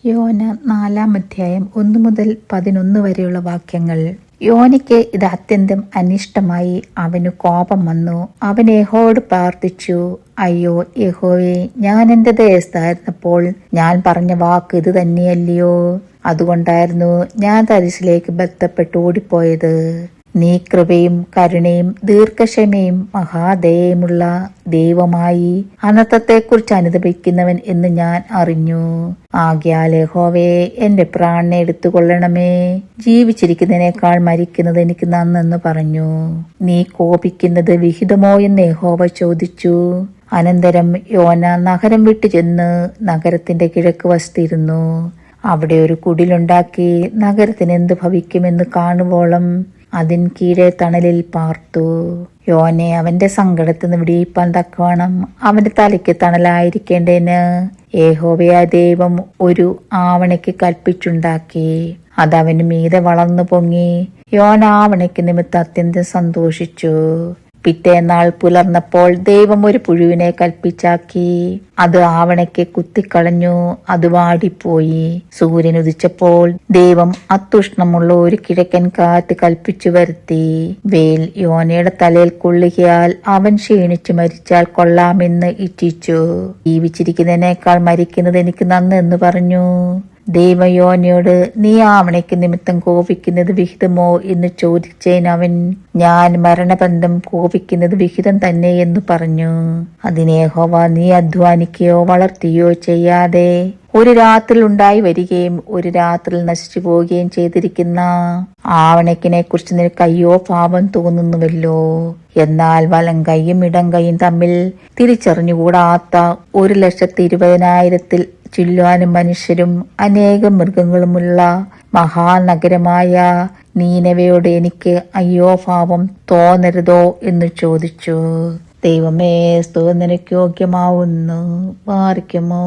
യോന 4 അധ്യായം 1 മുതൽ 11 വരെയുള്ള വാക്യങ്ങൾ. യോനയ്ക്ക് ഇത് അത്യന്തം അനിഷ്ടമായി. അവന് കോപം വന്നു. അവൻ യഹോവയോട് പ്രാർത്ഥിച്ചു, അയ്യോ യഹോവേ, ഞാൻ എന്റെ ദേശത്തായിരുന്നപ്പോൾ ഞാൻ പറഞ്ഞ വാക്ക് ഇത് തന്നെയല്ലയോ? അതുകൊണ്ടായിരുന്നു ഞാൻ തരിശിലേക്ക് ബന്ധപ്പെട്ട് ഓടിപ്പോയത്. നീ കൃപയും കരുണയും ദീർഘക്ഷമയും മഹാദയയുമുള്ള ദൈവമായി അനർത്ഥത്തെക്കുറിച്ച് അനുതപിക്കുന്നവൻ എന്ന് ഞാൻ അറിഞ്ഞു. ആകയാൽ യഹോവേ, എന്റെ പ്രാണനെ എടുത്തുകൊള്ളണമേ. ജീവിച്ചിരിക്കുന്നതിനേക്കാൾ മരിക്കുന്നത് എനിക്ക് നന്നെന്ന് പറഞ്ഞു. നീ കോപിക്കുന്നത് വിഹിതമോ എന്ന് യഹോവ ചോദിച്ചു. അനന്തരം യോന നഗരം വിട്ടു ചെന്ന് നഗരത്തിന്റെ കിഴക്ക് വശത്തിരുന്നു. അവിടെ ഒരു കുടിലുണ്ടാക്കി നഗരത്തിന് എന്ത് ഭവിക്കുമെന്ന് കാണുവോളം അതിൻ കീഴെ തണലിൽ പാർത്തു. യോനെ അവന്റെ സങ്കടത്തിൽ നിന്ന് വിടിയിപ്പാൻ തക്കവണ്ണം അവന്റെ തലയ്ക്ക് തണലായിരിക്കേണ്ടതിന് യഹോവയായ ദൈവം ഒരു ആവണയ്ക്ക് കൽപ്പിച്ചുണ്ടാക്കി. അതവന് മീതെ വളർന്നു പൊങ്ങി. യോന ആവണയ്ക്ക് നിമിത്തം അത്യന്തം സന്തോഷിച്ചു. പിറ്റേന്നാൾ പുലർന്നപ്പോൾ ദൈവം ഒരു പുഴുവിനെ കൽപ്പിച്ചാക്കി. അത് ആവണയ്ക്ക് കുത്തിക്കളഞ്ഞു. അത് വാടിപ്പോയി. സൂര്യൻ ഉദിച്ചപ്പോൾ ദൈവം അത്യുഷ്ണമുള്ള ഒരു കിഴക്കൻ കാറ്റ് കൽപ്പിച്ചു വരുത്തി. വെയിൽ യോനയുടെ തലയിൽ കൊള്ളുകയാൽ അവൻ ക്ഷീണിച്ചു മരിച്ചാൽ കൊള്ളാമെന്ന് ഇച്ഛിച്ചു. ജീവിച്ചിരിക്കുന്നതിനേക്കാൾ മരിക്കുന്നത് എനിക്ക് നന്ന് എന്ന് പറഞ്ഞു. ദൈവം യോനയോട്, നീ ആവണയ്ക്ക് നിമിത്തം കോപിക്കുന്നത് വിഹിതമോ എന്ന് ചോദിച്ചതിനവൻ, ഞാൻ മരണബന്ധം കോപിക്കുന്നത് വിഹിതം തന്നെ എന്ന് പറഞ്ഞു. അതിന് യഹോവ, നീ അധ്വാനിക്കുകയോ വളർത്തുകയോ ചെയ്യാതെ ഒരു രാത്രിൽ ഉണ്ടായി വരികയും ഒരു രാത്രിയിൽ നശിച്ചു പോവുകയും ചെയ്തിരിക്കുന്ന ആവണക്കിനെ കുറിച്ച് നിനക്ക് അയ്യോ പാപം തോന്നുന്നുവല്ലോ. എന്നാൽ വലം കൈയും ഇടം കൈയും തമ്മിൽ തിരിച്ചറിഞ്ഞുകൂടാത്ത 1,20,000 ചില്ലുവാനും മനുഷ്യരും അനേകം മൃഗങ്ങളുമുള്ള മഹാനഗരമായ നീനവയോട് എനിക്ക് അയ്യോ പാപം തോന്നരുതോ എന്ന് ചോദിച്ചു. ദൈവമേ, സ്തുതി നിനക്ക് യോഗ്യമാവുന്നു. പാറിക്കുമോ?